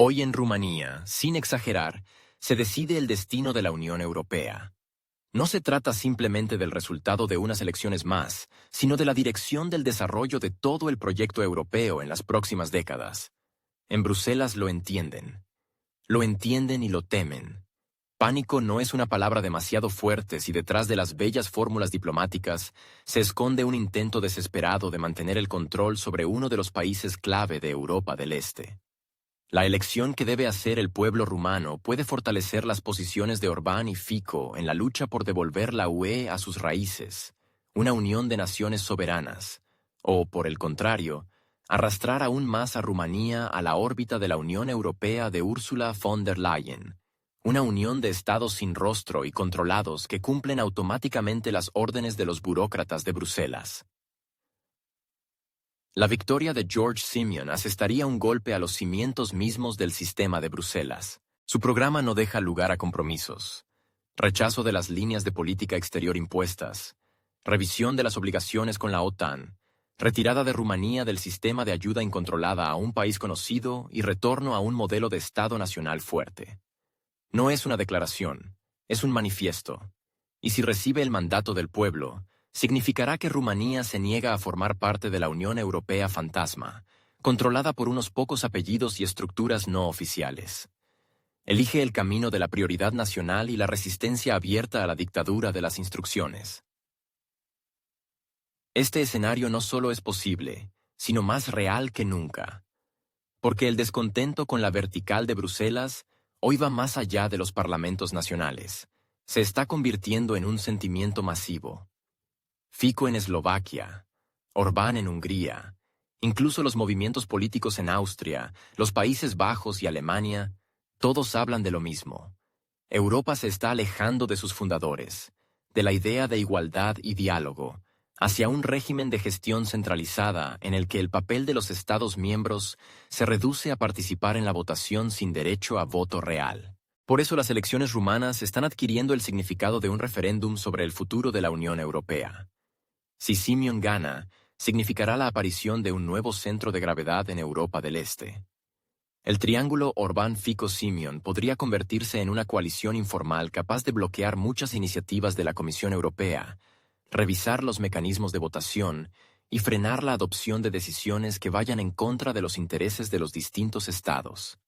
Hoy en Rumanía, sin exagerar, se decide el destino de la Unión Europea. No se trata simplemente del resultado de unas elecciones más, sino de la dirección del desarrollo de todo el proyecto europeo en las próximas décadas. En Bruselas lo entienden. Lo entienden y lo temen. Pánico no es una palabra demasiado fuerte si detrás de las bellas fórmulas diplomáticas se esconde un intento desesperado de mantener el control sobre uno de los países clave de Europa del Este. La elección que debe hacer el pueblo rumano puede fortalecer las posiciones de Orbán y Fico en la lucha por devolver la UE a sus raíces, una unión de naciones soberanas, o, por el contrario, arrastrar aún más a Rumanía a la órbita de la Unión Europea de Ursula von der Leyen, una unión de estados sin rostro y controlados que cumplen automáticamente las órdenes de los burócratas de Bruselas. La victoria de George Simeon asestaría un golpe a los cimientos mismos del sistema de Bruselas. Su programa no deja lugar a compromisos. Rechazo de las líneas de política exterior impuestas, revisión de las obligaciones con la OTAN, retirada de Rumanía del sistema de ayuda incontrolada a un país conocido y retorno a un modelo de Estado nacional fuerte. No es una declaración, es un manifiesto. Y si recibe el mandato del pueblo, significará que Rumanía se niega a formar parte de la Unión Europea fantasma, controlada por unos pocos apellidos y estructuras no oficiales. Elige el camino de la prioridad nacional y la resistencia abierta a la dictadura de las instrucciones. Este escenario no solo es posible, sino más real que nunca. Porque el descontento con la vertical de Bruselas hoy va más allá de los parlamentos nacionales. Se está convirtiendo en un sentimiento masivo. Fico en Eslovaquia, Orbán en Hungría, incluso los movimientos políticos en Austria, los Países Bajos y Alemania, todos hablan de lo mismo. Europa se está alejando de sus fundadores, de la idea de igualdad y diálogo, hacia un régimen de gestión centralizada en el que el papel de los Estados miembros se reduce a participar en la votación sin derecho a voto real. Por eso las elecciones rumanas están adquiriendo el significado de un referéndum sobre el futuro de la Unión Europea. Si Simeon gana, significará la aparición de un nuevo centro de gravedad en Europa del Este. El triángulo Orbán-Fico-Simeon podría convertirse en una coalición informal capaz de bloquear muchas iniciativas de la Comisión Europea, revisar los mecanismos de votación y frenar la adopción de decisiones que vayan en contra de los intereses de los distintos estados.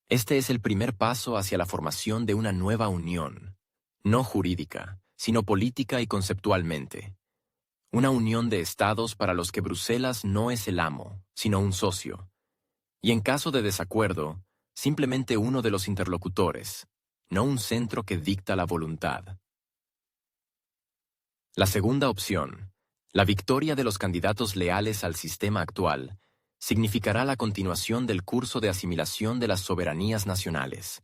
Este es el primer paso hacia la formación de una nueva unión, no jurídica, sino política y conceptualmente. Una unión de estados para los que Bruselas no es el amo, sino un socio. Y en caso de desacuerdo, simplemente uno de los interlocutores, no un centro que dicta la voluntad. La segunda opción, la victoria de los candidatos leales al sistema actual, significará la continuación del curso de asimilación de las soberanías nacionales.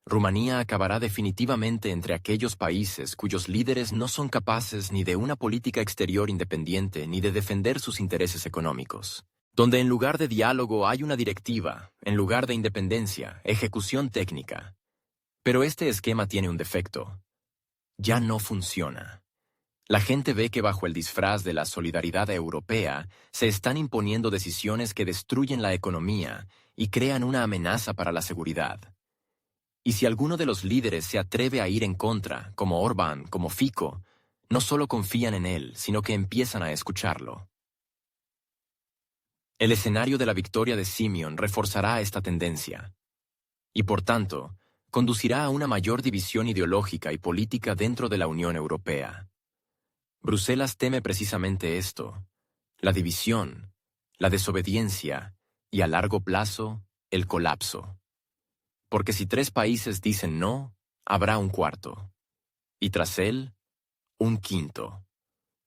Rumanía acabará definitivamente entre aquellos países cuyos líderes no son capaces ni de una política exterior independiente ni de defender sus intereses económicos. Donde en lugar de diálogo hay una directiva, en lugar de independencia, ejecución técnica. Pero este esquema tiene un defecto. Ya no funciona. La gente ve que bajo el disfraz de la solidaridad europea se están imponiendo decisiones que destruyen la economía y crean una amenaza para la seguridad. Y si alguno de los líderes se atreve a ir en contra, como Orbán, como Fico, no solo confían en él, sino que empiezan a escucharlo. El escenario de la victoria de Simeon reforzará esta tendencia. Y por tanto, conducirá a una mayor división ideológica y política dentro de la Unión Europea. Bruselas teme precisamente esto, la división, la desobediencia y, a largo plazo, el colapso. Porque si 3 países dicen no, habrá un cuarto. Y tras él, un quinto.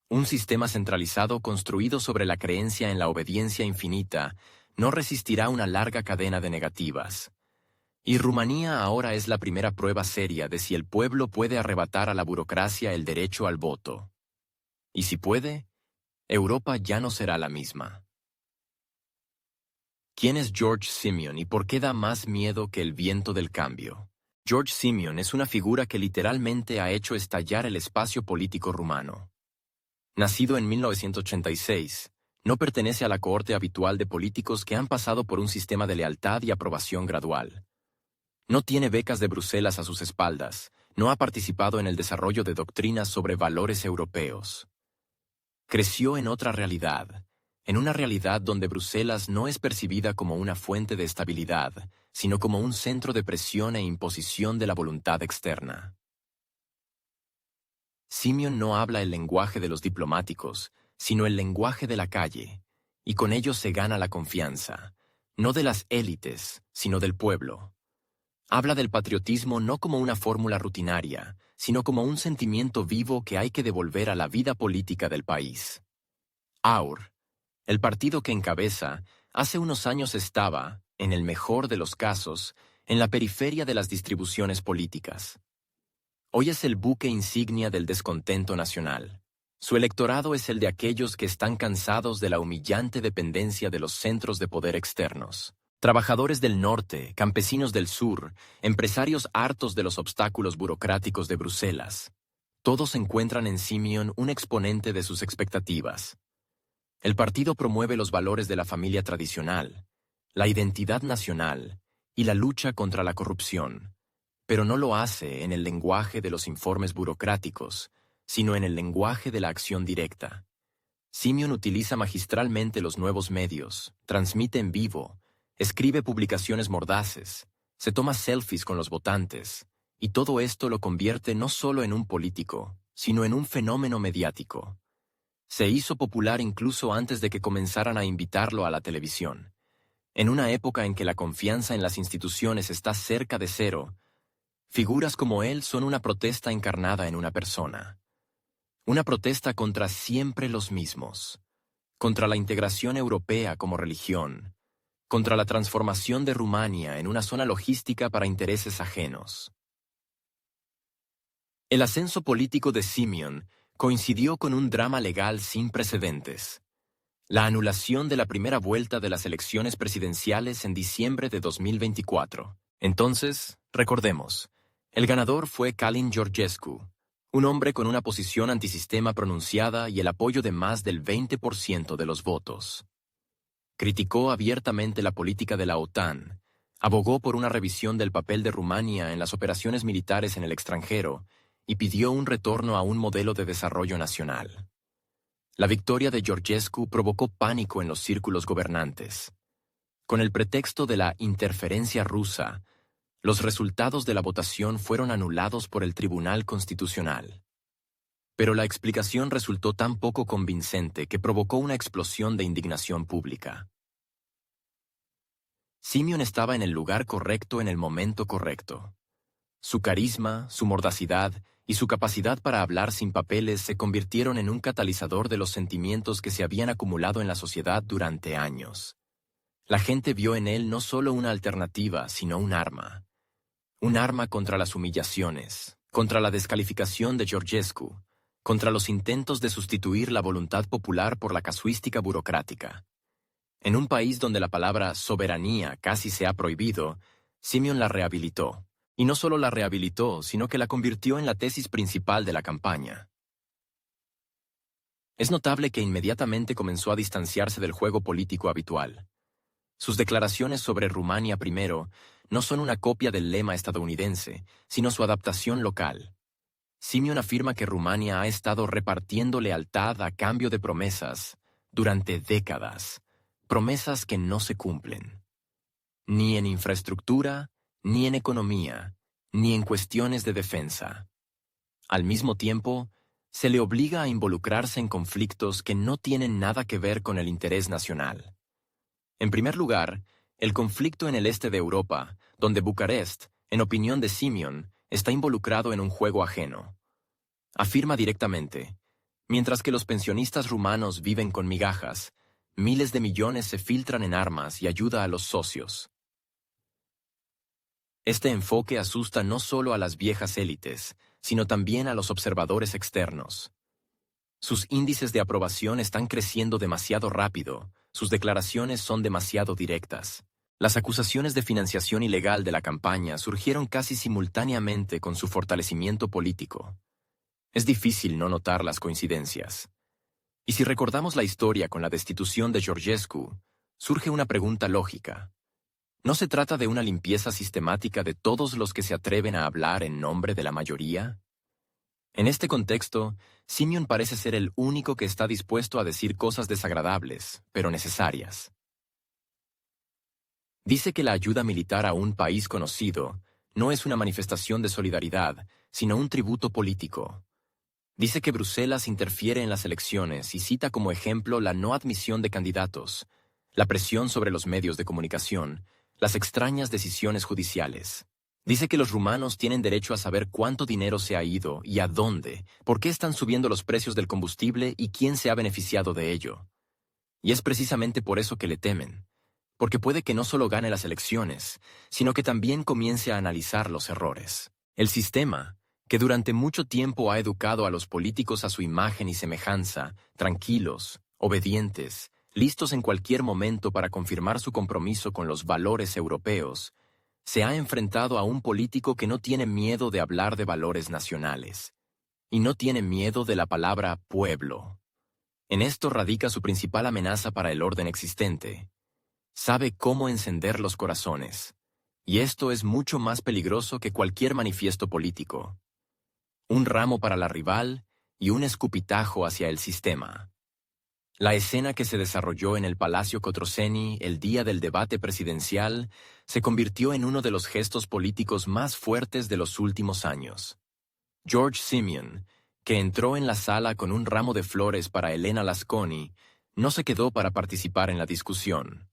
Un sistema centralizado construido sobre la creencia en la obediencia infinita no resistirá una larga cadena de negativas. Y Rumanía ahora es la primera prueba seria de si el pueblo puede arrebatar a la burocracia el derecho al voto. Y si puede, Europa ya no será la misma. ¿Quién es George Simeon y por qué da más miedo que el viento del cambio? George Simeon es una figura que literalmente ha hecho estallar el espacio político rumano. Nacido en 1986, No pertenece a la cohorte habitual de políticos que han pasado por un sistema de lealtad y aprobación gradual. No tiene becas de Bruselas a sus espaldas, no ha participado en el desarrollo de doctrinas sobre valores europeos. Creció en otra realidad, en una realidad donde Bruselas no es percibida como una fuente de estabilidad, sino como un centro de presión e imposición de la voluntad externa. Simeon no habla el lenguaje de los diplomáticos, sino el lenguaje de la calle, y con ello se gana la confianza, no de las élites, sino del pueblo. Habla del patriotismo no como una fórmula rutinaria, sino como un sentimiento vivo que hay que devolver a la vida política del país. AUR, el partido que encabeza, hace unos años estaba, en el mejor de los casos, en la periferia de las distribuciones políticas. Hoy es el buque insignia del descontento nacional. Su electorado es el de aquellos que están cansados de la humillante dependencia de los centros de poder externos. Trabajadores del norte, campesinos del sur, empresarios hartos de los obstáculos burocráticos de Bruselas. Todos encuentran en Simeon un exponente de sus expectativas. El partido promueve los valores de la familia tradicional, la identidad nacional y la lucha contra la corrupción, pero no lo hace en el lenguaje de los informes burocráticos, sino en el lenguaje de la acción directa. Simeon utiliza magistralmente los nuevos medios, transmite en vivo, escribe publicaciones mordaces, se toma selfies con los votantes, y todo esto lo convierte no solo en un político, sino en un fenómeno mediático. Se hizo popular incluso antes de que comenzaran a invitarlo a la televisión. En una época en que la confianza en las instituciones está cerca de cero, figuras como él son una protesta encarnada en una persona. Una protesta contra siempre los mismos, contra la integración europea como religión, contra la transformación de Rumania en una zona logística para intereses ajenos. El ascenso político de Simeon coincidió con un drama legal sin precedentes: la anulación de la primera vuelta de las elecciones presidenciales en diciembre de 2024. Entonces, recordemos, el ganador fue Calin Georgescu, un hombre con una posición antisistema pronunciada y el apoyo de más del 20% de los votos. Criticó abiertamente la política de la OTAN, abogó por una revisión del papel de Rumania en las operaciones militares en el extranjero y pidió un retorno a un modelo de desarrollo nacional. La victoria de Georgescu provocó pánico en los círculos gobernantes. Con el pretexto de la interferencia rusa, los resultados de la votación fueron anulados por el Tribunal Constitucional. Pero la explicación resultó tan poco convincente que provocó una explosión de indignación pública. Simeon estaba en el lugar correcto en el momento correcto. Su carisma, su mordacidad y su capacidad para hablar sin papeles se convirtieron en un catalizador de los sentimientos que se habían acumulado en la sociedad durante años. La gente vio en él no solo una alternativa, sino un arma. Un arma contra las humillaciones, contra la descalificación de Georgescu, contra los intentos de sustituir la voluntad popular por la casuística burocrática. En un país donde la palabra soberanía casi se ha prohibido, Simeon la rehabilitó. Y no solo la rehabilitó, sino que la convirtió en la tesis principal de la campaña. Es notable que inmediatamente comenzó a distanciarse del juego político habitual. Sus declaraciones sobre Rumania primero no son una copia del lema estadounidense, sino su adaptación local. Simeon afirma que Rumania ha estado repartiendo lealtad a cambio de promesas durante décadas, promesas que no se cumplen. Ni en infraestructura, ni en economía, ni en cuestiones de defensa. Al mismo tiempo, se le obliga a involucrarse en conflictos que no tienen nada que ver con el interés nacional. En primer lugar, el conflicto en el este de Europa, donde Bucarest, en opinión de Simeon, está involucrado en un juego ajeno. Afirma directamente: mientras que los pensionistas rumanos viven con migajas, miles de millones se filtran en armas y ayuda a los socios. Este enfoque asusta no solo a las viejas élites, sino también a los observadores externos. Sus índices de aprobación están creciendo demasiado rápido, sus declaraciones son demasiado directas. Las acusaciones de financiación ilegal de la campaña surgieron casi simultáneamente con su fortalecimiento político. Es difícil no notar las coincidencias. Y si recordamos la historia con la destitución de Georgescu, surge una pregunta lógica. ¿No se trata de una limpieza sistemática de todos los que se atreven a hablar en nombre de la mayoría? En este contexto, Simeon parece ser el único que está dispuesto a decir cosas desagradables, pero necesarias. Dice que la ayuda militar a un país conocido no es una manifestación de solidaridad, sino un tributo político. Dice que Bruselas interfiere en las elecciones y cita como ejemplo la no admisión de candidatos, la presión sobre los medios de comunicación, las extrañas decisiones judiciales. Dice que los rumanos tienen derecho a saber cuánto dinero se ha ido y a dónde, por qué están subiendo los precios del combustible y quién se ha beneficiado de ello. Y es precisamente por eso que le temen, porque puede que no solo gane las elecciones, sino que también comience a analizar los errores. El sistema, que durante mucho tiempo ha educado a los políticos a su imagen y semejanza, tranquilos, obedientes, listos en cualquier momento para confirmar su compromiso con los valores europeos, se ha enfrentado a un político que no tiene miedo de hablar de valores nacionales, y no tiene miedo de la palabra pueblo. En esto radica su principal amenaza para el orden existente. Sabe cómo encender los corazones, y esto es mucho más peligroso que cualquier manifiesto político. Un ramo para la rival y un escupitajo hacia el sistema. La escena que se desarrolló en el Palacio Cotroceni el día del debate presidencial se convirtió en uno de los gestos políticos más fuertes de los últimos años. George Simeon, que entró en la sala con un ramo de flores para Elena Lasconi, no se quedó para participar en la discusión.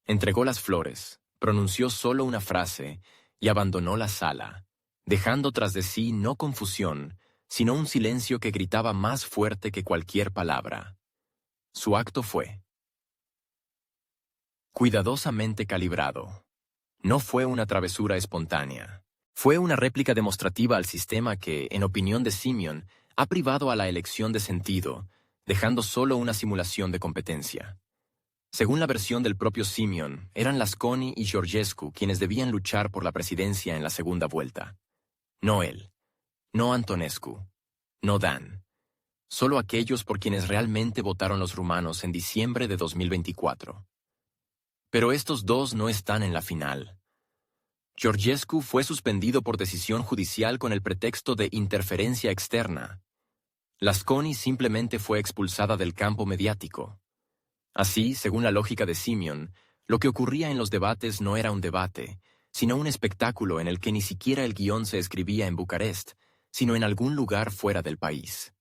Entregó las flores, pronunció solo una frase y abandonó la sala, dejando tras de sí no confusión, sino un silencio que gritaba más fuerte que cualquier palabra. Su acto fue cuidadosamente calibrado. No fue una travesura espontánea. Fue una réplica demostrativa al sistema que, en opinión de Simeon, ha privado a la elección de sentido, dejando solo una simulación de competencia. Según la versión del propio Simeon, eran Lasconi y Georgescu quienes debían luchar por la presidencia en la segunda vuelta. No él, no Antonescu, no Dan. Solo aquellos por quienes realmente votaron los rumanos en diciembre de 2024. Pero estos dos no están en la final. Georgescu fue suspendido por decisión judicial con el pretexto de interferencia externa. Lasconi simplemente fue expulsada del campo mediático. Así, según la lógica de Simeon, lo que ocurría en los debates no era un debate, sino un espectáculo en el que ni siquiera el guión se escribía en Bucarest, sino en algún lugar fuera del país.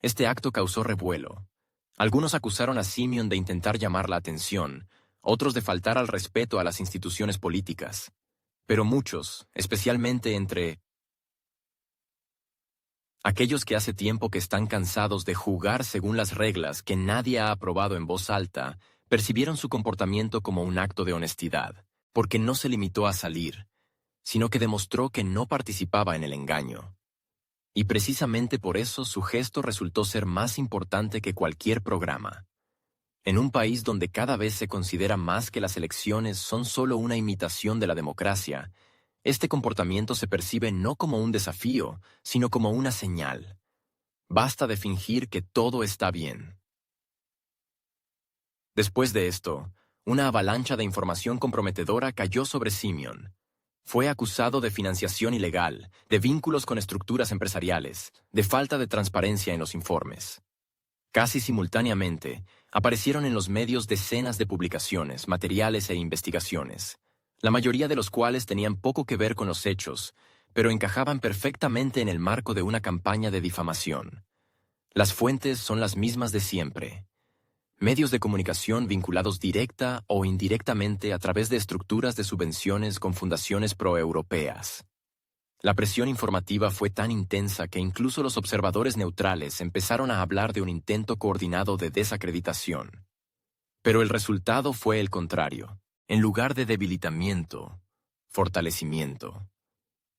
Este acto causó revuelo. Algunos acusaron a Simeon de intentar llamar la atención, otros de faltar al respeto a las instituciones políticas. Pero muchos, especialmente entre aquellos que hace tiempo que están cansados de jugar según las reglas que nadie ha aprobado en voz alta, percibieron su comportamiento como un acto de honestidad, porque no se limitó a salir, sino que demostró que no participaba en el engaño. Y precisamente por eso su gesto resultó ser más importante que cualquier programa. En un país donde cada vez se considera más que las elecciones son solo una imitación de la democracia, este comportamiento se percibe no como un desafío, sino como una señal. Basta de fingir que todo está bien. Después de esto, una avalancha de información comprometedora cayó sobre Simeon. Fue acusado de financiación ilegal, de vínculos con estructuras empresariales, de falta de transparencia en los informes. Casi simultáneamente, aparecieron en los medios decenas de publicaciones, materiales e investigaciones, la mayoría de los cuales tenían poco que ver con los hechos, pero encajaban perfectamente en el marco de una campaña de difamación. Las fuentes son las mismas de siempre. Medios de comunicación vinculados directa o indirectamente a través de estructuras de subvenciones con fundaciones proeuropeas. La presión informativa fue tan intensa que incluso los observadores neutrales empezaron a hablar de un intento coordinado de desacreditación. Pero el resultado fue el contrario. En lugar de debilitamiento, fortalecimiento.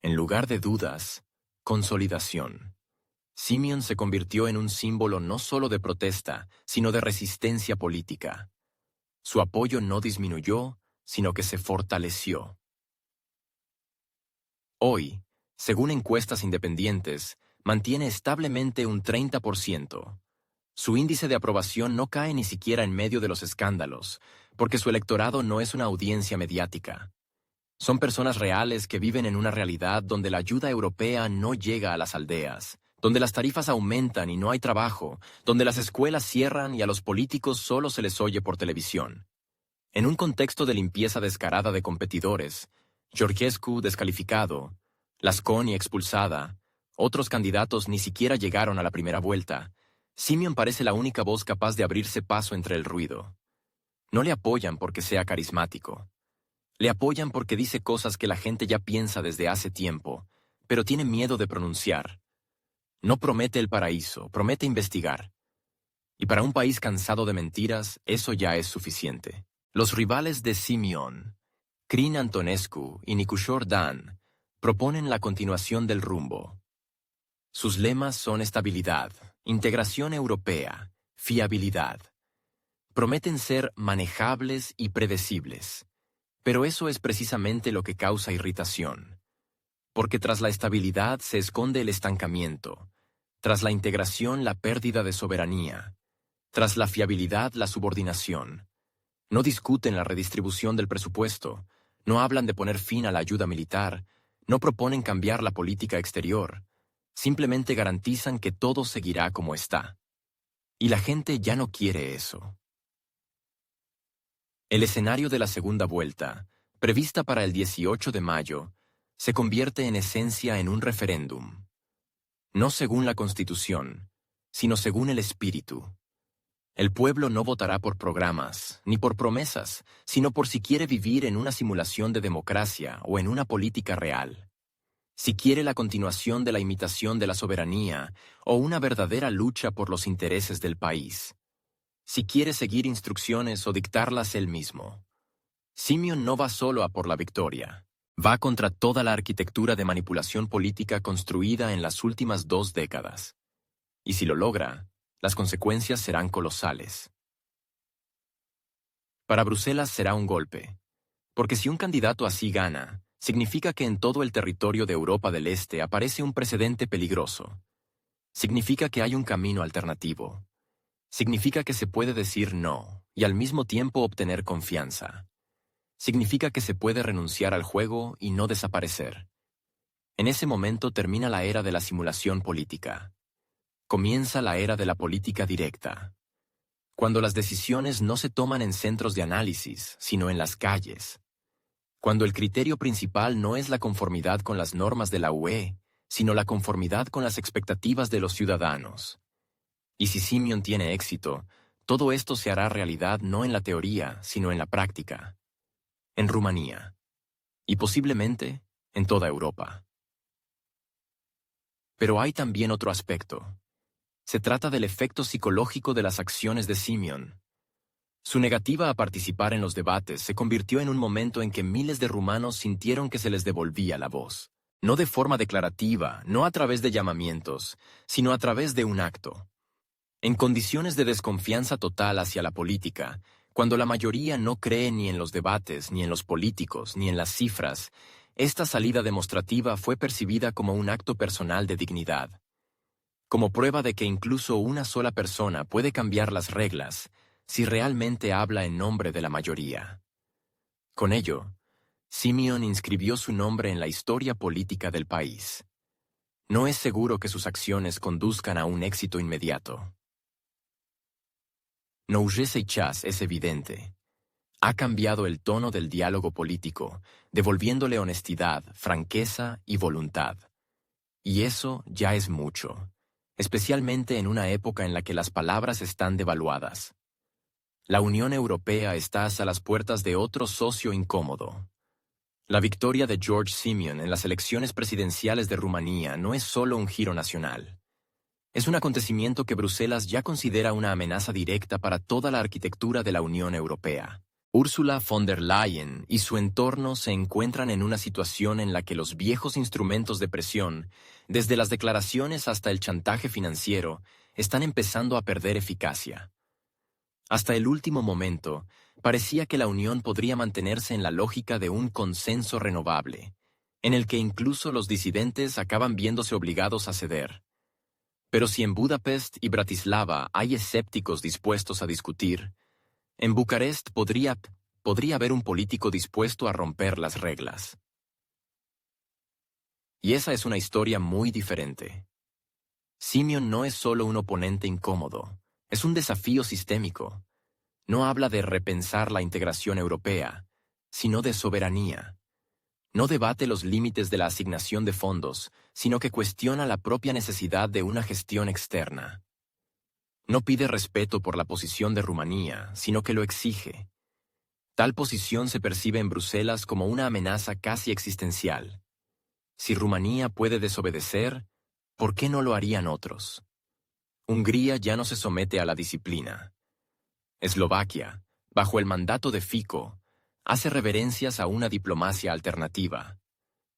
En lugar de dudas, consolidación. Simeon se convirtió en un símbolo no solo de protesta, sino de resistencia política. Su apoyo no disminuyó, sino que se fortaleció. Hoy, según encuestas independientes, mantiene establemente un 30%. Su índice de aprobación no cae ni siquiera en medio de los escándalos, porque su electorado no es una audiencia mediática. Son personas reales que viven en una realidad donde la ayuda europea no llega a las aldeas, donde las tarifas aumentan y no hay trabajo, donde las escuelas cierran y a los políticos solo se les oye por televisión. En un contexto de limpieza descarada de competidores, Georgescu descalificado, Lasconi expulsada, otros candidatos ni siquiera llegaron a la primera vuelta, Simeon parece la única voz capaz de abrirse paso entre el ruido. No le apoyan porque sea carismático. Le apoyan porque dice cosas que la gente ya piensa desde hace tiempo, pero tiene miedo de pronunciar. No promete el paraíso, promete investigar. Y para un país cansado de mentiras, eso ya es suficiente. Los rivales de Simeon, Crin Antonescu y Nicușor Dan, proponen la continuación del rumbo. Sus lemas son estabilidad, integración europea, fiabilidad. Prometen ser manejables y predecibles, pero eso es precisamente lo que causa irritación. Porque tras la estabilidad se esconde el estancamiento, tras la integración la pérdida de soberanía, tras la fiabilidad la subordinación. No discuten la redistribución del presupuesto, no hablan de poner fin a la ayuda militar, no proponen cambiar la política exterior, simplemente garantizan que todo seguirá como está. Y la gente ya no quiere eso. El escenario de la segunda vuelta, prevista para el 18 de mayo, se convierte en esencia en un referéndum. No según la Constitución, sino según el espíritu. El pueblo no votará por programas, ni por promesas, sino por si quiere vivir en una simulación de democracia o en una política real. Si quiere la continuación de la imitación de la soberanía o una verdadera lucha por los intereses del país. Si quiere seguir instrucciones o dictarlas él mismo. Simeon no va solo a por la victoria. Va contra toda la arquitectura de manipulación política construida en las últimas 2 décadas. Y si lo logra, las consecuencias serán colosales. Para Bruselas será un golpe, porque si un candidato así gana, significa que en todo el territorio de Europa del Este aparece un precedente peligroso. Significa que hay un camino alternativo. Significa que se puede decir no y al mismo tiempo obtener confianza. Significa que se puede renunciar al juego y no desaparecer. En ese momento termina la era de la simulación política. Comienza la era de la política directa. Cuando las decisiones no se toman en centros de análisis, sino en las calles. Cuando el criterio principal no es la conformidad con las normas de la UE, sino la conformidad con las expectativas de los ciudadanos. Y si Simeon tiene éxito, todo esto se hará realidad no en la teoría, sino en la práctica. En Rumanía. Y posiblemente en toda Europa. Pero hay también otro aspecto. Se trata del efecto psicológico de las acciones de Simeon. Su negativa a participar en los debates se convirtió en un momento en que miles de rumanos sintieron que se les devolvía la voz. No de forma declarativa, no a través de llamamientos, sino a través de un acto. En condiciones de desconfianza total hacia la política, cuando la mayoría no cree ni en los debates, ni en los políticos, ni en las cifras, esta salida demostrativa fue percibida como un acto personal de dignidad. Como prueba de que incluso una sola persona puede cambiar las reglas si realmente habla en nombre de la mayoría. Con ello, Simeon inscribió su nombre en la historia política del país. No es seguro que sus acciones conduzcan a un éxito inmediato. Nouje Seichas es evidente. Ha cambiado el tono del diálogo político, devolviéndole honestidad, franqueza y voluntad. Y eso ya es mucho, especialmente en una época en la que las palabras están devaluadas. La Unión Europea está hasta las puertas de otro socio incómodo. La victoria de George Simeon en las elecciones presidenciales de Rumanía no es solo un giro nacional. Es un acontecimiento que Bruselas ya considera una amenaza directa para toda la arquitectura de la Unión Europea. Ursula von der Leyen y su entorno se encuentran en una situación en la que los viejos instrumentos de presión, desde las declaraciones hasta el chantaje financiero, están empezando a perder eficacia. Hasta el último momento, parecía que la Unión podría mantenerse en la lógica de un consenso renovable, en el que incluso los disidentes acaban viéndose obligados a ceder. Pero si en Budapest y Bratislava hay escépticos dispuestos a discutir, en Bucarest podría haber un político dispuesto a romper las reglas. Y esa es una historia muy diferente. Simeon no es solo un oponente incómodo, es un desafío sistémico. No habla de repensar la integración europea, sino de soberanía. No debate los límites de la asignación de fondos, sino que cuestiona la propia necesidad de una gestión externa. No pide respeto por la posición de Rumanía, sino que lo exige. Tal posición se percibe en Bruselas como una amenaza casi existencial. Si Rumanía puede desobedecer, ¿por qué no lo harían otros? Hungría ya no se somete a la disciplina. Eslovaquia, bajo el mandato de Fico, hace reverencias a una diplomacia alternativa.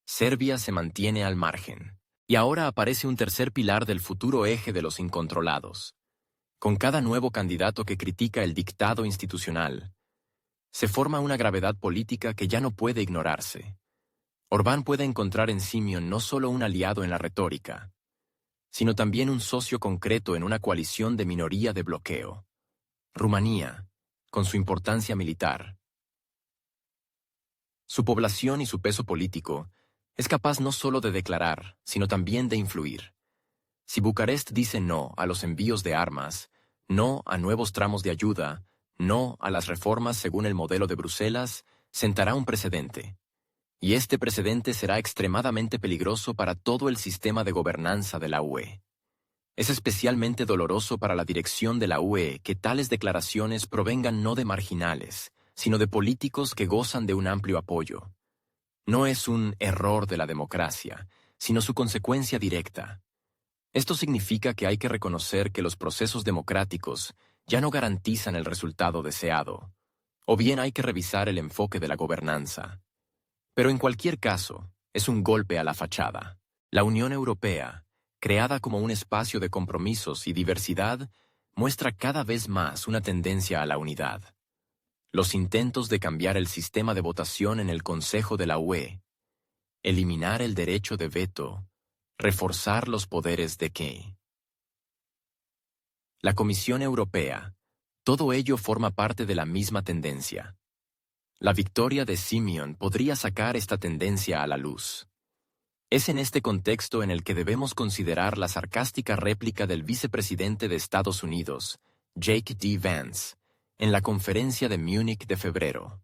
Serbia se mantiene al margen. Y ahora aparece un tercer pilar del futuro eje de los incontrolados. Con cada nuevo candidato que critica el dictado institucional, se forma una gravedad política que ya no puede ignorarse. Orbán puede encontrar en Simeon no solo un aliado en la retórica, sino también un socio concreto en una coalición de minoría de bloqueo. Rumanía, con su importancia militar, su población y su peso político, es capaz no solo de declarar, sino también de influir. Si Bucarest dice no a los envíos de armas, no a nuevos tramos de ayuda, no a las reformas según el modelo de Bruselas, sentará un precedente. Y este precedente será extremadamente peligroso para todo el sistema de gobernanza de la UE. Es especialmente doloroso para la dirección de la UE que tales declaraciones provengan no de marginales, sino de políticos que gozan de un amplio apoyo. No es un error de la democracia, sino su consecuencia directa. Esto significa que hay que reconocer que los procesos democráticos ya no garantizan el resultado deseado, o bien hay que revisar el enfoque de la gobernanza. Pero en cualquier caso, es un golpe a la fachada. La Unión Europea, creada como un espacio de compromisos y diversidad, muestra cada vez más una tendencia a la unidad. Los intentos de cambiar el sistema de votación en el Consejo de la UE, eliminar el derecho de veto, reforzar los poderes de que la Comisión Europea, todo ello forma parte de la misma tendencia. La victoria de Simeon podría sacar esta tendencia a la luz. Es en este contexto en el que debemos considerar la sarcástica réplica del vicepresidente de Estados Unidos, Jake D. Vance, en la conferencia de Múnich de febrero.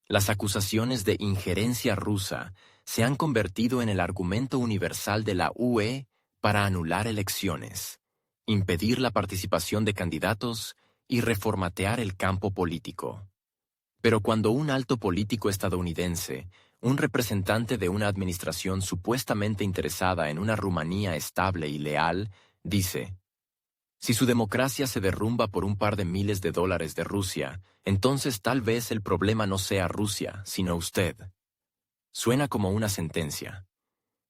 Las acusaciones de injerencia rusa se han convertido en el argumento universal de la UE para anular elecciones, impedir la participación de candidatos y reformatear el campo político. Pero cuando un alto político estadounidense, un representante de una administración supuestamente interesada en una Rumanía estable y leal, dice: si su democracia se derrumba por un par de miles de dólares de Rusia, entonces tal vez el problema no sea Rusia, sino usted. Suena como una sentencia.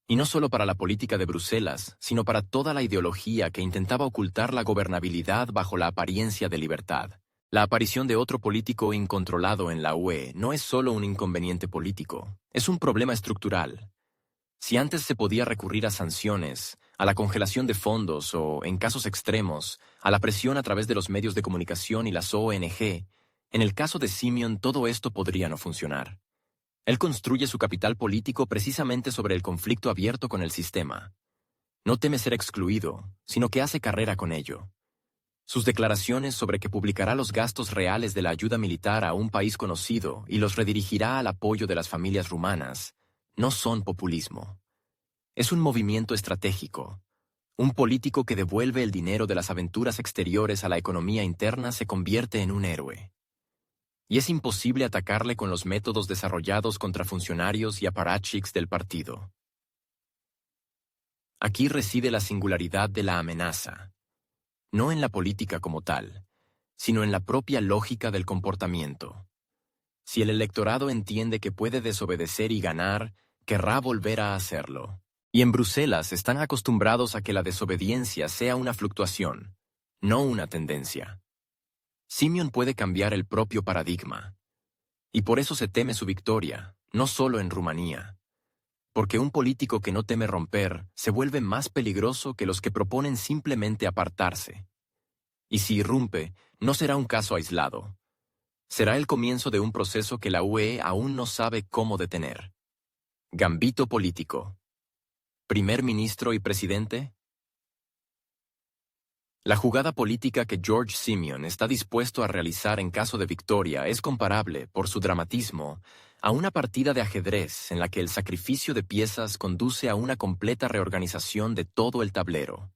Y no solo para la política de Bruselas, sino para toda la ideología que intentaba ocultar la gobernabilidad bajo la apariencia de libertad. La aparición de otro político incontrolado en la UE no es solo un inconveniente político, es un problema estructural. Si antes se podía recurrir a sanciones, a la congelación de fondos o, en casos extremos, a la presión a través de los medios de comunicación y las ONG, en el caso de Simeon todo esto podría no funcionar. Él construye su capital político precisamente sobre el conflicto abierto con el sistema. No teme ser excluido, sino que hace carrera con ello. Sus declaraciones sobre que publicará los gastos reales de la ayuda militar a un país conocido y los redirigirá al apoyo de las familias rumanas no son populismo. Es un movimiento estratégico. Un político que devuelve el dinero de las aventuras exteriores a la economía interna se convierte en un héroe. Y es imposible atacarle con los métodos desarrollados contra funcionarios y apparatchiks del partido. Aquí reside la singularidad de la amenaza. No en la política como tal, sino en la propia lógica del comportamiento. Si el electorado entiende que puede desobedecer y ganar, querrá volver a hacerlo. Y en Bruselas están acostumbrados a que la desobediencia sea una fluctuación, no una tendencia. Simeon puede cambiar el propio paradigma. Y por eso se teme su victoria, no solo en Rumanía. porque un político que no teme romper se vuelve más peligroso que los que proponen simplemente apartarse. Y si irrumpe, no será un caso aislado. Será el comienzo de un proceso que la UE aún no sabe cómo detener. Gambito político. ¿Primer ministro y presidente? La jugada política que George Simeon está dispuesto a realizar en caso de victoria es comparable, por su dramatismo, a una partida de ajedrez en la que el sacrificio de piezas conduce a una completa reorganización de todo el tablero.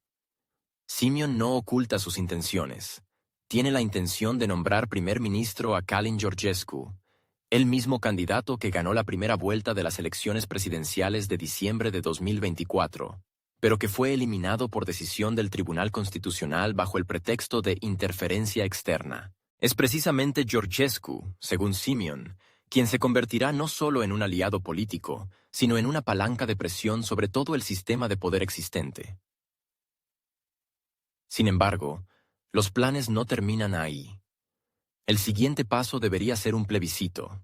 Simeon no oculta sus intenciones. Tiene la intención de nombrar primer ministro a Calin Georgescu, el mismo candidato que ganó la primera vuelta de las elecciones presidenciales de diciembre de 2024, pero que fue eliminado por decisión del Tribunal Constitucional bajo el pretexto de interferencia externa. Es precisamente Georgescu, según Simeon, quien se convertirá no solo en un aliado político, sino en una palanca de presión sobre todo el sistema de poder existente. Sin embargo, los planes no terminan ahí. El siguiente paso debería ser un plebiscito,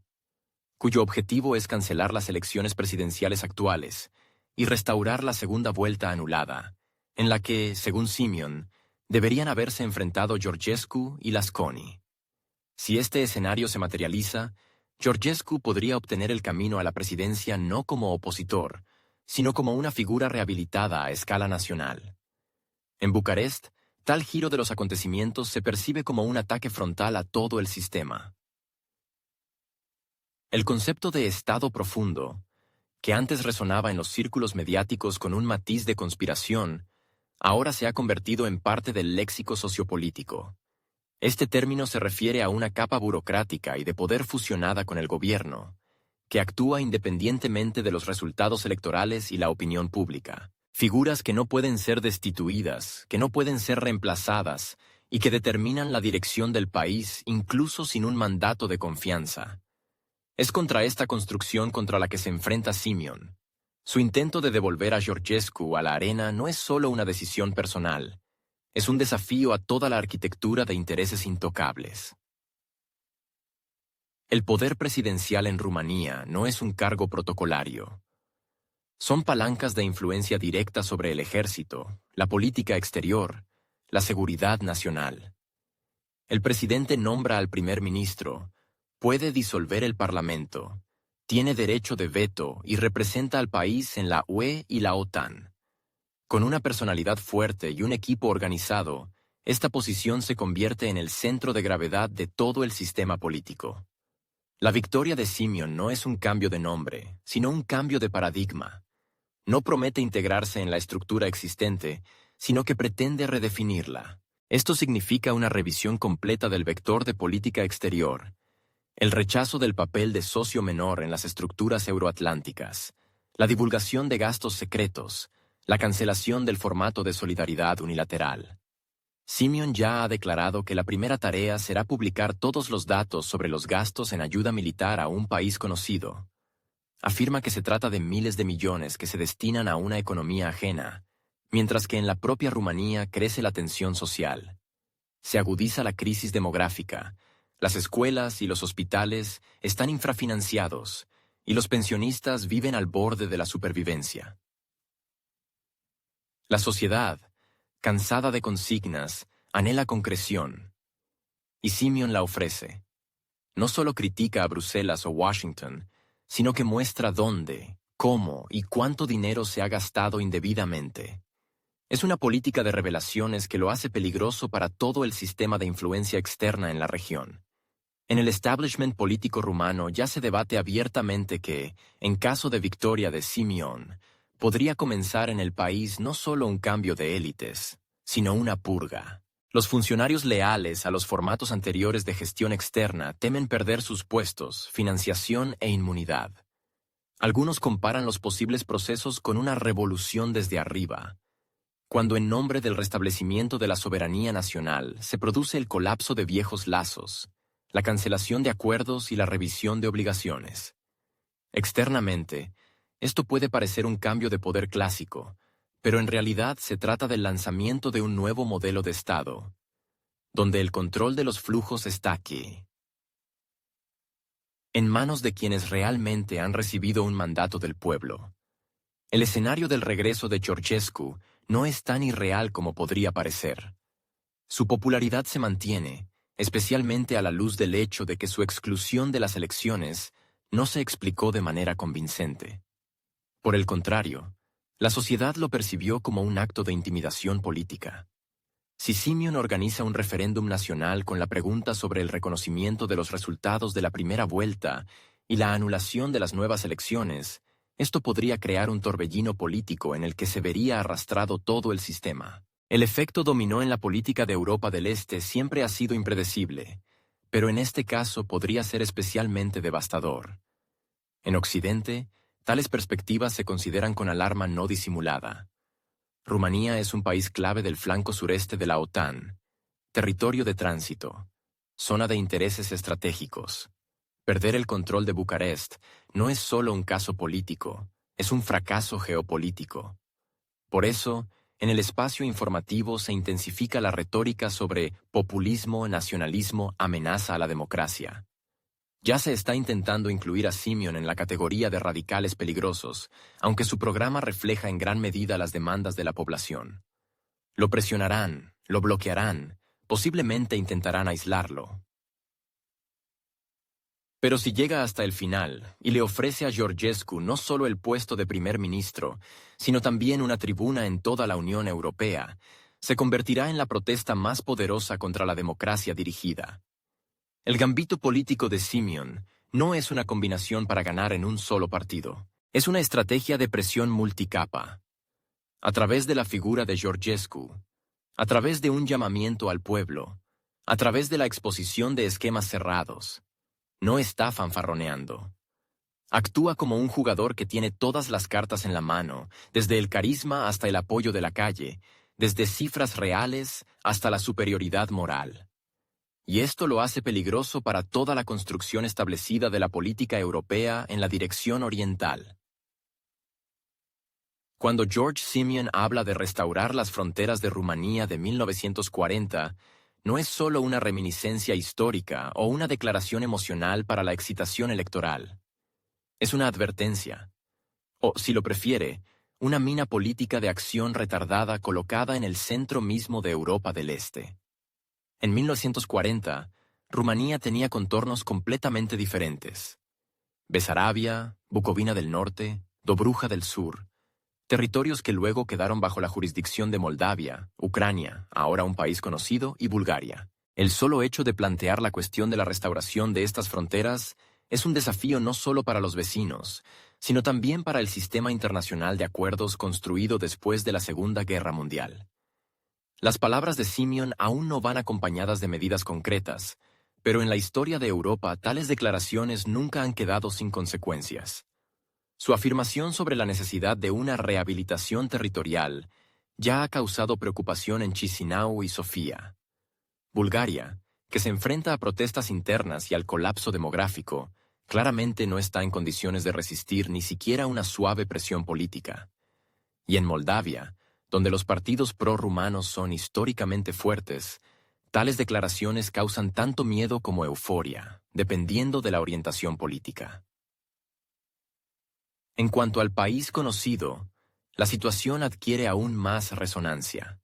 cuyo objetivo es cancelar las elecciones presidenciales actuales y restaurar la segunda vuelta anulada, en la que, según Simeon, deberían haberse enfrentado Georgescu y Lasconi. Si este escenario se materializa, Georgescu podría obtener el camino a la presidencia no como opositor, sino como una figura rehabilitada a escala nacional. En Bucarest, tal giro de los acontecimientos se percibe como un ataque frontal a todo el sistema. El concepto de Estado profundo, que antes resonaba en los círculos mediáticos con un matiz de conspiración, ahora se ha convertido en parte del léxico sociopolítico. Este término se refiere a una capa burocrática y de poder fusionada con el gobierno, que actúa independientemente de los resultados electorales y la opinión pública. Figuras que no pueden ser destituidas, que no pueden ser reemplazadas y que determinan la dirección del país incluso sin un mandato de confianza. Es contra esta construcción contra la que se enfrenta Simeon. Su intento de devolver a Georgescu a la arena no es solo una decisión personal, es un desafío a toda la arquitectura de intereses intocables. El poder presidencial en Rumanía no es un cargo protocolario. Son palancas de influencia directa sobre el ejército, la política exterior, la seguridad nacional. El presidente nombra al primer ministro, puede disolver el parlamento, tiene derecho de veto y representa al país en la UE y la OTAN. Con una personalidad fuerte y un equipo organizado, esta posición se convierte en el centro de gravedad de todo el sistema político. La victoria de Simeon no es un cambio de nombre, sino un cambio de paradigma. No promete integrarse en la estructura existente, sino que pretende redefinirla. Esto significa una revisión completa del vector de política exterior, el rechazo del papel de socio menor en las estructuras euroatlánticas, la divulgación de gastos secretos, la cancelación del formato de solidaridad unilateral. Simeon ya ha declarado que la primera tarea será publicar todos los datos sobre los gastos en ayuda militar a un país conocido. Afirma que se trata de miles de millones que se destinan a una economía ajena, mientras que en la propia Rumanía crece la tensión social. Se agudiza la crisis demográfica, las escuelas y los hospitales están infrafinanciados y los pensionistas viven al borde de la supervivencia. La sociedad, cansada de consignas, anhela concreción, y Simeon la ofrece. No solo critica a Bruselas o Washington, sino que muestra dónde, cómo y cuánto dinero se ha gastado indebidamente. Es una política de revelaciones que lo hace peligroso para todo el sistema de influencia externa en la región. En el establishment político rumano ya se debate abiertamente que, en caso de victoria de Simeon, podría comenzar en el país no solo un cambio de élites, sino una purga. Los funcionarios leales a los formatos anteriores de gestión externa temen perder sus puestos, financiación e inmunidad. Algunos comparan los posibles procesos con una revolución desde arriba, cuando en nombre del restablecimiento de la soberanía nacional se produce el colapso de viejos lazos, la cancelación de acuerdos y la revisión de obligaciones. Externamente, esto puede parecer un cambio de poder clásico, pero en realidad se trata del lanzamiento de un nuevo modelo de Estado, donde el control de los flujos está aquí, en manos de quienes realmente han recibido un mandato del pueblo, El escenario del regreso de Ceausescu no es tan irreal como podría parecer. Su popularidad se mantiene, especialmente a la luz del hecho de que su exclusión de las elecciones no se explicó de manera convincente. Por el contrario, la sociedad lo percibió como un acto de intimidación política. Si Simeon organiza un referéndum nacional con la pregunta sobre el reconocimiento de los resultados de la primera vuelta y la anulación de las nuevas elecciones, esto podría crear un torbellino político en el que se vería arrastrado todo el sistema. El efecto dominó en la política de Europa del Este siempre ha sido impredecible, pero en este caso podría ser especialmente devastador. En Occidente, tales perspectivas se consideran con alarma no disimulada. Rumanía es un país clave del flanco sureste de la OTAN, territorio de tránsito, zona de intereses estratégicos. Perder el control de Bucarest no es solo un caso político, es un fracaso geopolítico. Por eso, en el espacio informativo se intensifica la retórica sobre populismo, nacionalismo, amenaza a la democracia. Ya se está intentando incluir a Simeon en la categoría de radicales peligrosos, aunque su programa refleja en gran medida las demandas de la población. Lo presionarán, lo bloquearán, posiblemente intentarán aislarlo. Pero si llega hasta el final y le ofrece a Georgescu no solo el puesto de primer ministro, sino también una tribuna en toda la Unión Europea, se convertirá en la protesta más poderosa contra la democracia dirigida. El gambito político de Simeon no es una combinación para ganar en un solo partido. Es una estrategia de presión multicapa. A través de la figura de Georgescu, a través de un llamamiento al pueblo, a través de la exposición de esquemas cerrados. No está fanfarroneando. Actúa como un jugador que tiene todas las cartas en la mano, desde el carisma hasta el apoyo de la calle, desde cifras reales hasta la superioridad moral. Y esto lo hace peligroso para toda la construcción establecida de la política europea en la dirección oriental. Cuando George Simeon habla de restaurar las fronteras de Rumanía de 1940, no es solo una reminiscencia histórica o una declaración emocional para la excitación electoral. Es una advertencia, o, si lo prefiere, una mina política de acción retardada colocada en el centro mismo de Europa del Este. En 1940, Rumanía tenía contornos completamente diferentes. Besarabia, Bucovina del Norte, Dobruja del Sur, territorios que luego quedaron bajo la jurisdicción de Moldavia, Ucrania, ahora un país conocido, y Bulgaria. El solo hecho de plantear la cuestión de la restauración de estas fronteras es un desafío no solo para los vecinos, sino también para el sistema internacional de acuerdos construido después de la Segunda Guerra Mundial. Las palabras de Simeon aún no van acompañadas de medidas concretas, pero en la historia de Europa tales declaraciones nunca han quedado sin consecuencias. Su afirmación sobre la necesidad de una rehabilitación territorial ya ha causado preocupación en Chisinau y Sofía. Bulgaria, que se enfrenta a protestas internas y al colapso demográfico, claramente no está en condiciones de resistir ni siquiera una suave presión política. Y en Moldavia, donde los partidos prorrumanos son históricamente fuertes, tales declaraciones causan tanto miedo como euforia, dependiendo de la orientación política. En cuanto al país conocido, la situación adquiere aún más resonancia.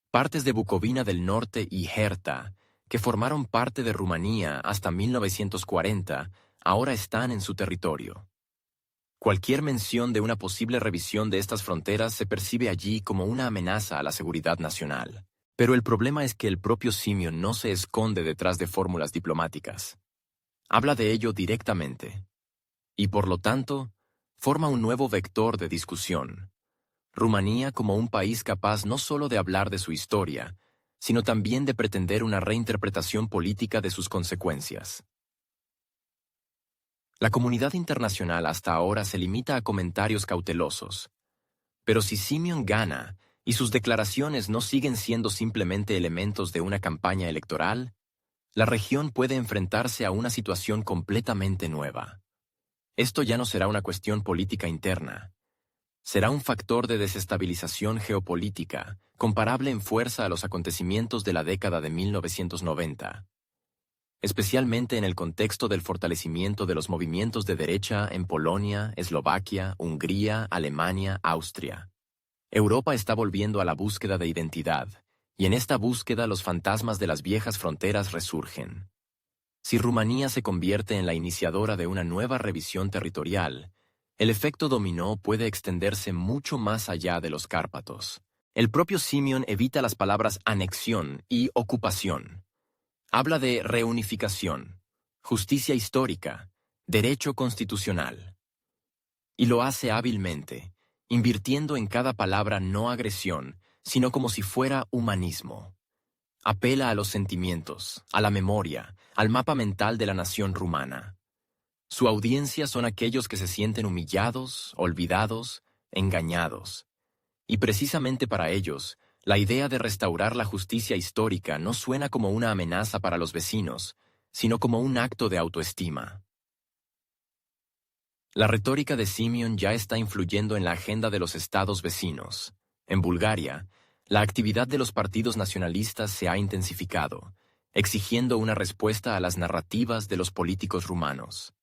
Partes de Bucovina del Norte y Herta, que formaron parte de Rumanía hasta 1940, ahora están en su territorio. Cualquier mención de una posible revisión de estas fronteras se percibe allí como una amenaza a la seguridad nacional. Pero el problema es que el propio Simeon no se esconde detrás de fórmulas diplomáticas. Habla de ello directamente. Y por lo tanto, forma un nuevo vector de discusión. Rumanía como un país capaz no solo de hablar de su historia, sino también de pretender una reinterpretación política de sus consecuencias. La comunidad internacional hasta ahora se limita a comentarios cautelosos. Pero si Simeon gana y sus declaraciones no siguen siendo simplemente elementos de una campaña electoral, la región puede enfrentarse a una situación completamente nueva. Esto ya no será una cuestión política interna. Será un factor de desestabilización geopolítica, comparable en fuerza a los acontecimientos de la década de 1990. especialmente en el contexto del fortalecimiento de los movimientos de derecha en Polonia, Eslovaquia, Hungría, Alemania, Austria. Europa está volviendo a la búsqueda de identidad, y en esta búsqueda los fantasmas de las viejas fronteras resurgen. Si Rumanía se convierte en la iniciadora de una nueva revisión territorial, el efecto dominó puede extenderse mucho más allá de los Cárpatos. El propio Simeon evita las palabras anexión y ocupación. Habla de reunificación, justicia histórica, derecho constitucional. Y lo hace hábilmente, invirtiendo en cada palabra no agresión, sino como si fuera humanismo. Apela a los sentimientos, a la memoria, al mapa mental de la nación rumana. Su audiencia son aquellos que se sienten humillados, olvidados, engañados. Y precisamente para ellos, la idea de restaurar la justicia histórica no suena como una amenaza para los vecinos, sino como un acto de autoestima. La retórica de Simeon ya está influyendo en la agenda de los estados vecinos. En Bulgaria, la actividad de los partidos nacionalistas se ha intensificado, exigiendo una respuesta a las narrativas de los políticos rumanos.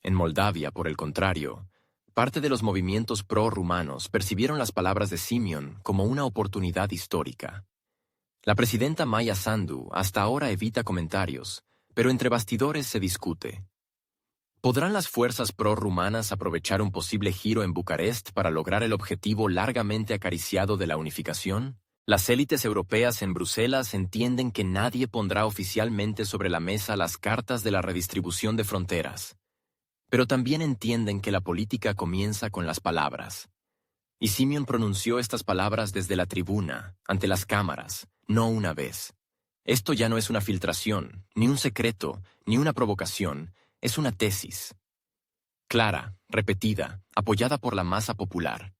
En Moldavia, por el contrario, parte de los movimientos pro-rumanos percibieron las palabras de Simeon como una oportunidad histórica. La presidenta Maya Sandu hasta ahora evita comentarios, pero entre bastidores se discute. ¿Podrán las fuerzas pro-rumanas aprovechar un posible giro en Bucarest para lograr el objetivo largamente acariciado de la unificación? Las élites europeas en Bruselas entienden que nadie pondrá oficialmente sobre la mesa las cartas de la redistribución de fronteras, pero también entienden que la política comienza con las palabras. Y Simeon pronunció estas palabras desde la tribuna, ante las cámaras, no una vez. Esto ya no es una filtración, ni un secreto, ni una provocación, es una tesis. Clara, repetida, apoyada por la masa popular.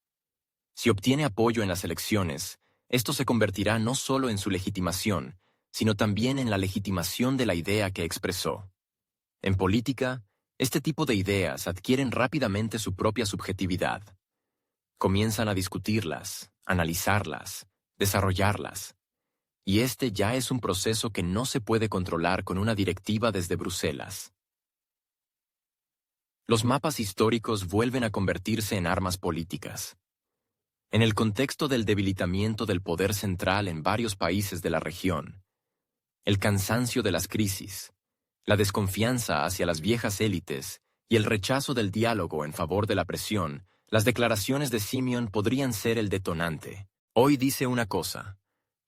Si obtiene apoyo en las elecciones, esto se convertirá no solo en su legitimación, sino también en la legitimación de la idea que expresó. En política, este tipo de ideas adquieren rápidamente su propia subjetividad. Comienzan a discutirlas, analizarlas, desarrollarlas. Y este ya es un proceso que no se puede controlar con una directiva desde Bruselas. Los mapas históricos vuelven a convertirse en armas políticas. En el contexto del debilitamiento del poder central en varios países de la región, el cansancio de las crisis, la desconfianza hacia las viejas élites y el rechazo del diálogo en favor de la presión, las declaraciones de Simeon podrían ser el detonante. Hoy dice una cosa,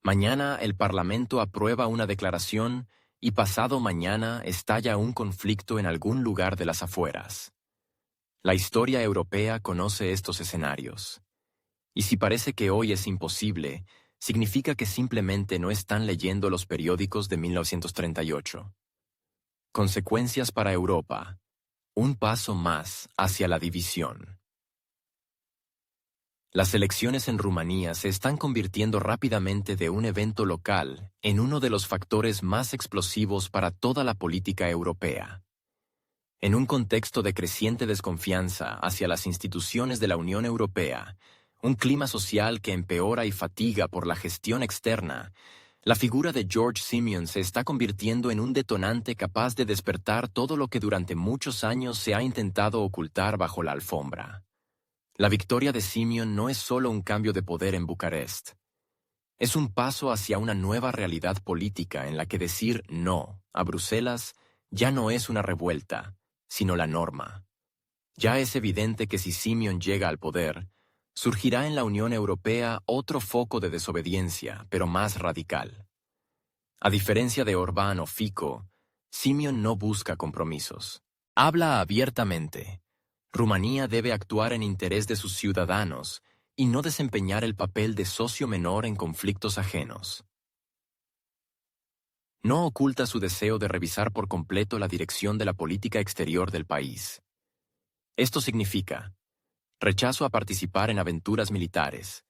mañana el Parlamento aprueba una declaración y pasado mañana estalla un conflicto en algún lugar de las afueras. La historia europea conoce estos escenarios. Y si parece que hoy es imposible, significa que simplemente no están leyendo los periódicos de 1938. Consecuencias para Europa. Un paso más hacia la división. Las elecciones en Rumanía se están convirtiendo rápidamente de un evento local en uno de los factores más explosivos para toda la política europea. En un contexto de creciente desconfianza hacia las instituciones de la Unión Europea, un clima social que empeora y fatiga por la gestión externa, la figura de George Simeon se está convirtiendo en un detonante capaz de despertar todo lo que durante muchos años se ha intentado ocultar bajo la alfombra. La victoria de Simeon no es solo un cambio de poder en Bucarest. Es un paso hacia una nueva realidad política en la que decir no a Bruselas ya no es una revuelta, sino la norma. Ya es evidente que si Simeon llega al poder, surgirá en la Unión Europea otro foco de desobediencia, pero más radical. A diferencia de Orbán o Fico, Simeon no busca compromisos. Habla abiertamente. Rumanía debe actuar en interés de sus ciudadanos y no desempeñar el papel de socio menor en conflictos ajenos. No oculta su deseo de revisar por completo la dirección de la política exterior del país. Esto significa rechazo a participar en aventuras militares,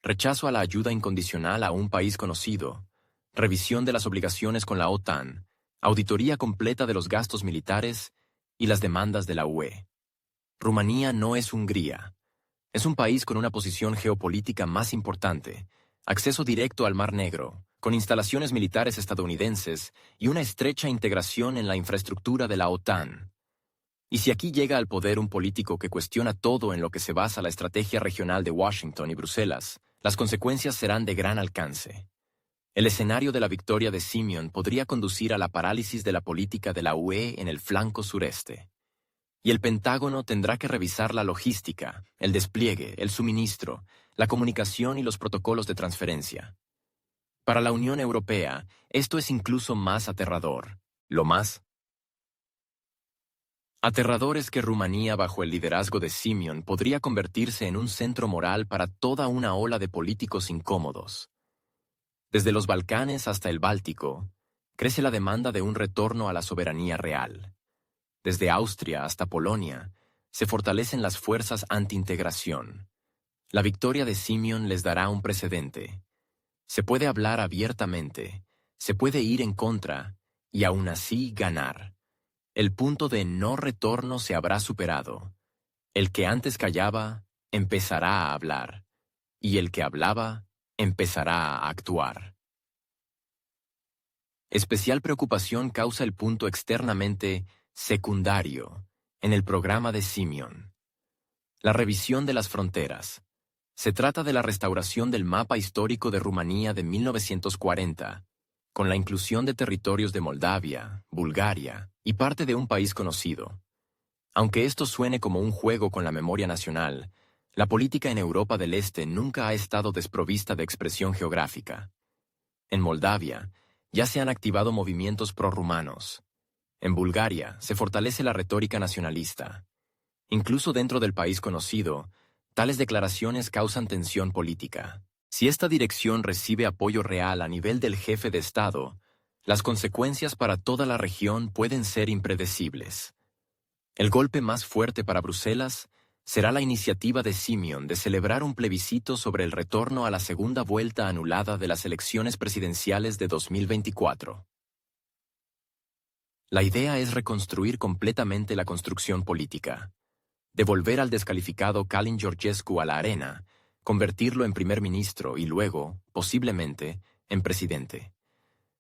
rechazo a la ayuda incondicional a un país conocido, revisión de las obligaciones con la OTAN, auditoría completa de los gastos militares y las demandas de la UE. Rumanía no es Hungría. Es un país con una posición geopolítica más importante, acceso directo al Mar Negro, con instalaciones militares estadounidenses y una estrecha integración en la infraestructura de la OTAN. Y si aquí llega al poder un político que cuestiona todo en lo que se basa la estrategia regional de Washington y Bruselas, las consecuencias serán de gran alcance. El escenario de la victoria de Simeon podría conducir a la parálisis de la política de la UE en el flanco sureste. Y el Pentágono tendrá que revisar la logística, el despliegue, el suministro, la comunicación y los protocolos de transferencia. Para la Unión Europea, esto es incluso más aterrador. Lo más aterrador es que Rumanía, bajo el liderazgo de Simeon, podría convertirse en un centro moral para toda una ola de políticos incómodos. Desde los Balcanes hasta el Báltico, crece la demanda de un retorno a la soberanía real. Desde Austria hasta Polonia, se fortalecen las fuerzas anti-integración. La victoria de Simeon les dará un precedente. Se puede hablar abiertamente, se puede ir en contra y aún así ganar. El punto de no retorno se habrá superado. El que antes callaba, empezará a hablar, y el que hablaba, empezará a actuar. Especial preocupación causa el punto externamente secundario en el programa de Simeon. La revisión de las fronteras. Se trata de la restauración del mapa histórico de Rumanía de 1940, con la inclusión de territorios de Moldavia, Bulgaria y parte de un país conocido. Aunque esto suene como un juego con la memoria nacional, la política en Europa del Este nunca ha estado desprovista de expresión geográfica. En Moldavia, ya se han activado movimientos prorrumanos. En Bulgaria, se fortalece la retórica nacionalista. Incluso dentro del país conocido, tales declaraciones causan tensión política. Si esta dirección recibe apoyo real a nivel del jefe de Estado, las consecuencias para toda la región pueden ser impredecibles. El golpe más fuerte para Bruselas será la iniciativa de Simeon de celebrar un plebiscito sobre el retorno a la segunda vuelta anulada de las elecciones presidenciales de 2024. La idea es reconstruir completamente la construcción política, devolver al descalificado Calin Georgescu a la arena, convertirlo en primer ministro y luego, posiblemente, en presidente.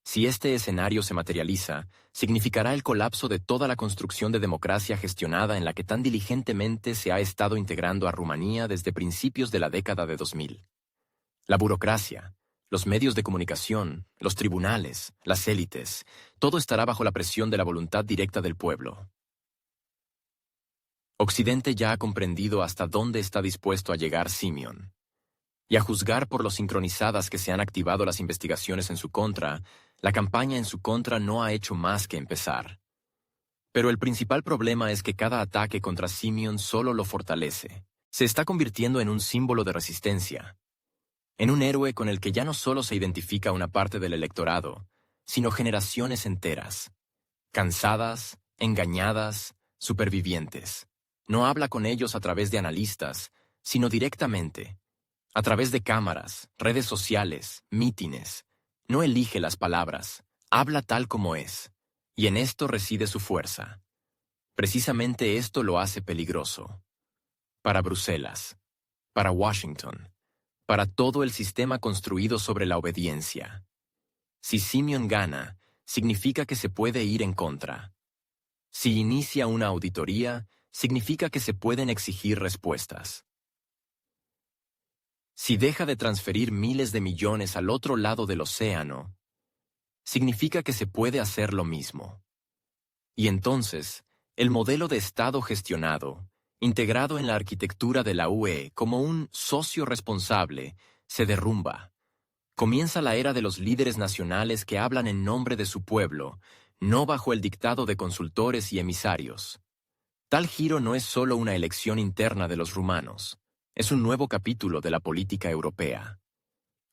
Si este escenario se materializa, significará el colapso de toda la construcción de democracia gestionada en la que tan diligentemente se ha estado integrando a Rumanía desde principios de la década de 2000. La burocracia, los medios de comunicación, los tribunales, las élites, todo estará bajo la presión de la voluntad directa del pueblo. Occidente ya ha comprendido hasta dónde está dispuesto a llegar Simeon. Y a juzgar por lo sincronizadas que se han activado las investigaciones en su contra, la campaña en su contra no ha hecho más que empezar. Pero el principal problema es que cada ataque contra Simeon solo lo fortalece. Se está convirtiendo en un símbolo de resistencia, en un héroe con el que ya no solo se identifica una parte del electorado, sino generaciones enteras, cansadas, engañadas, supervivientes. No habla con ellos a través de analistas, sino directamente, a través de cámaras, redes sociales, mítines. No elige las palabras, habla tal como es, y en esto reside su fuerza. Precisamente esto lo hace peligroso. Para Bruselas, para Washington, para todo el sistema construido sobre la obediencia. Si Simeon gana, significa que se puede ir en contra. Si inicia una auditoría, significa que se pueden exigir respuestas. Si deja de transferir miles de millones al otro lado del océano, significa que se puede hacer lo mismo. Y entonces, el modelo de Estado gestionado, integrado en la arquitectura de la UE como un socio responsable, se derrumba. Comienza la era de los líderes nacionales que hablan en nombre de su pueblo, no bajo el dictado de consultores y emisarios. Tal giro no es solo una elección interna de los rumanos. Es un nuevo capítulo de la política europea.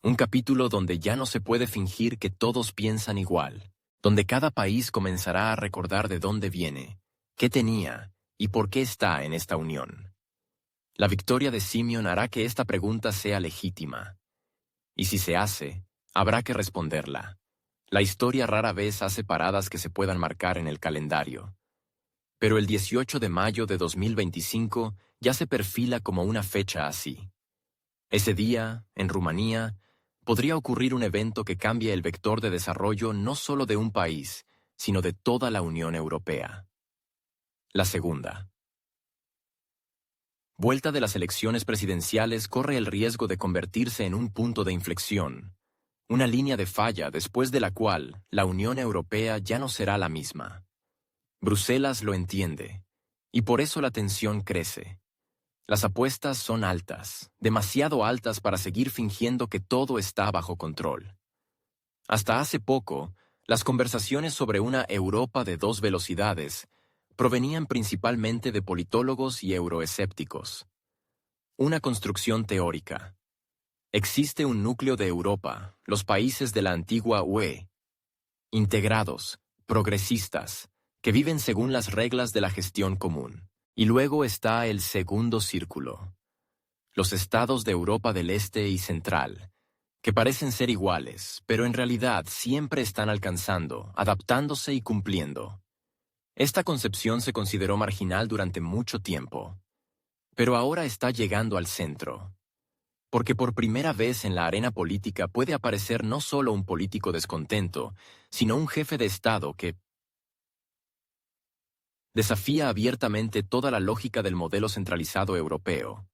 Un capítulo donde ya no se puede fingir que todos piensan igual, donde cada país comenzará a recordar de dónde viene, qué tenía y por qué está en esta unión. La victoria de Simeon hará que esta pregunta sea legítima. Y si se hace, habrá que responderla. La historia rara vez hace paradas que se puedan marcar en el calendario. Pero el 18 de mayo de 2025 ya se perfila como una fecha así. Ese día, en Rumanía, podría ocurrir un evento que cambie el vector de desarrollo no solo de un país, sino de toda la Unión Europea. La segunda. Vuelta de las elecciones presidenciales corre el riesgo de convertirse en un punto de inflexión, una línea de falla después de la cual la Unión Europea ya no será la misma. Bruselas lo entiende, y por eso la tensión crece. Las apuestas son altas, demasiado altas para seguir fingiendo que todo está bajo control. Hasta hace poco, las conversaciones sobre una Europa de dos velocidades provenían principalmente de politólogos y euroescépticos. Una construcción teórica. Existe un núcleo de Europa, los países de la antigua UE, integrados, progresistas, que viven según las reglas de la gestión común. Y luego está el segundo círculo. Los estados de Europa del Este y Central, que parecen ser iguales, pero en realidad siempre están alcanzando, adaptándose y cumpliendo. Esta concepción se consideró marginal durante mucho tiempo, pero ahora está llegando al centro. Porque por primera vez en la arena política puede aparecer no solo un político descontento, sino un jefe de Estado que desafía abiertamente toda la lógica del modelo centralizado europeo.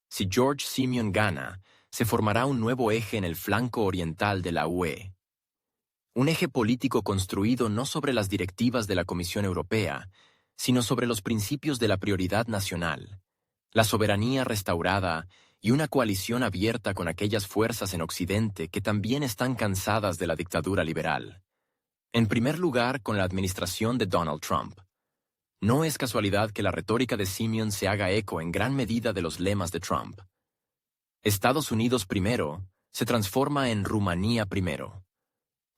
Si George Simeon gana, se formará un nuevo eje en el flanco oriental de la UE. Un eje político construido no sobre las directivas de la Comisión Europea, sino sobre los principios de la prioridad nacional, la soberanía restaurada y una coalición abierta con aquellas fuerzas en Occidente que también están cansadas de la dictadura liberal. En primer lugar, con la administración de Donald Trump. No es casualidad que la retórica de Simeon se haga eco en gran medida de los lemas de Trump. Estados Unidos primero se transforma en Rumanía primero.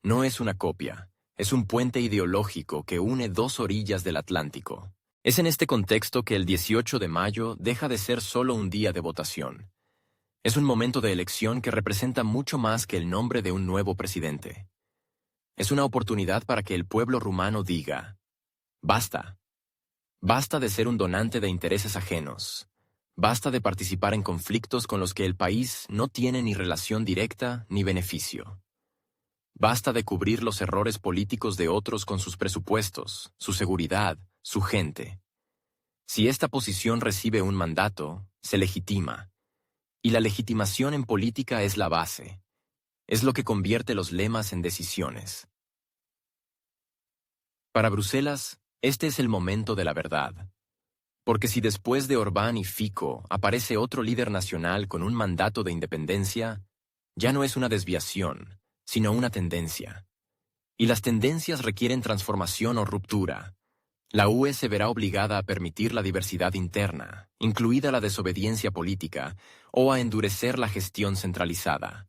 No es una copia, es un puente ideológico que une dos orillas del Atlántico. Es en este contexto que el 18 de mayo deja de ser solo un día de votación. Es un momento de elección que representa mucho más que el nombre de un nuevo presidente. Es una oportunidad para que el pueblo rumano diga: basta. Basta de ser un donante de intereses ajenos. Basta de participar en conflictos con los que el país no tiene ni relación directa ni beneficio. Basta de cubrir los errores políticos de otros con sus presupuestos, su seguridad, su gente. Si esta posición recibe un mandato, se legitima. Y la legitimación en política es la base. Es lo que convierte los lemas en decisiones. Para Bruselas, este es el momento de la verdad. Porque si después de Orbán y Fico aparece otro líder nacional con un mandato de independencia, ya no es una desviación, sino una tendencia. Y las tendencias requieren transformación o ruptura. La UE se verá obligada a permitir la diversidad interna, incluida la desobediencia política, o a endurecer la gestión centralizada.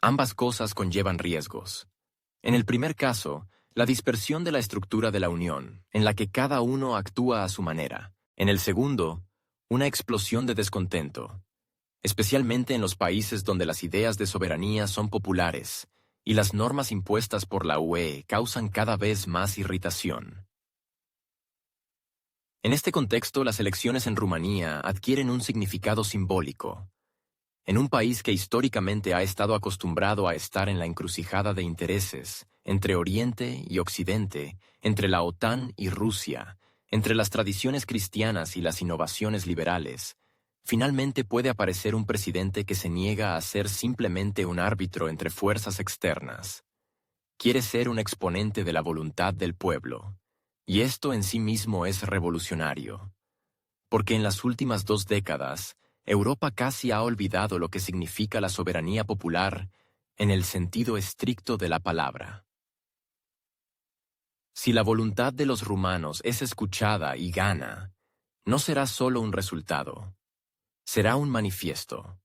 Ambas cosas conllevan riesgos. En el primer caso, la dispersión de la estructura de la Unión, en la que cada uno actúa a su manera. En el segundo, una explosión de descontento, especialmente en los países donde las ideas de soberanía son populares y las normas impuestas por la UE causan cada vez más irritación. En este contexto, las elecciones en Rumanía adquieren un significado simbólico. En un país que históricamente ha estado acostumbrado a estar en la encrucijada de intereses entre Oriente y Occidente, entre la OTAN y Rusia, entre las tradiciones cristianas y las innovaciones liberales, finalmente puede aparecer un presidente que se niega a ser simplemente un árbitro entre fuerzas externas. Quiere ser un exponente de la voluntad del pueblo, y esto en sí mismo es revolucionario. Porque en las últimas 2 décadas, Europa casi ha olvidado lo que significa la soberanía popular en el sentido estricto de la palabra. Si la voluntad de los rumanos es escuchada y gana, no será solo un resultado, será un manifiesto.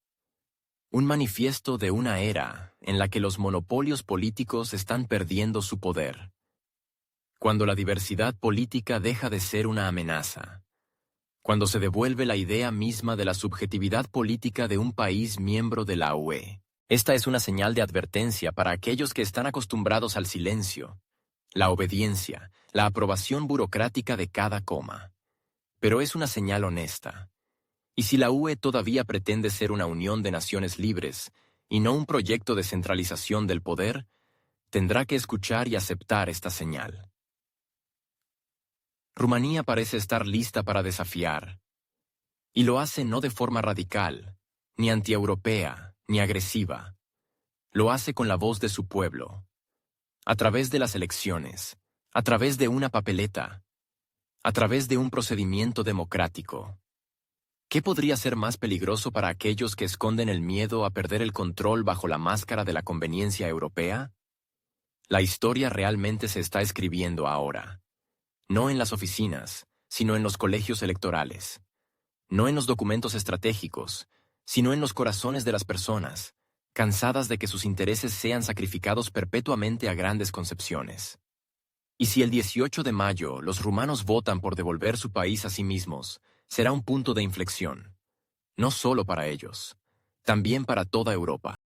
Un manifiesto de una era en la que los monopolios políticos están perdiendo su poder. Cuando la diversidad política deja de ser una amenaza. Cuando se devuelve la idea misma de la subjetividad política de un país miembro de la UE. Esta es una señal de advertencia para aquellos que están acostumbrados al silencio, la obediencia, la aprobación burocrática de cada coma. Pero es una señal honesta. Y si la UE todavía pretende ser una unión de naciones libres, y no un proyecto de centralización del poder, tendrá que escuchar y aceptar esta señal. Rumanía parece estar lista para desafiar, y lo hace no de forma radical, ni antieuropea, ni agresiva. Lo hace con la voz de su pueblo, a través de las elecciones, a través de una papeleta, a través de un procedimiento democrático. ¿Qué podría ser más peligroso para aquellos que esconden el miedo a perder el control bajo la máscara de la conveniencia europea? La historia realmente se está escribiendo ahora, no en las oficinas, sino en los colegios electorales, no en los documentos estratégicos, sino en los corazones de las personas, cansadas de que sus intereses sean sacrificados perpetuamente a grandes concepciones. Y si el 18 de mayo los rumanos votan por devolver su país a sí mismos, será un punto de inflexión, no solo para ellos, también para toda Europa.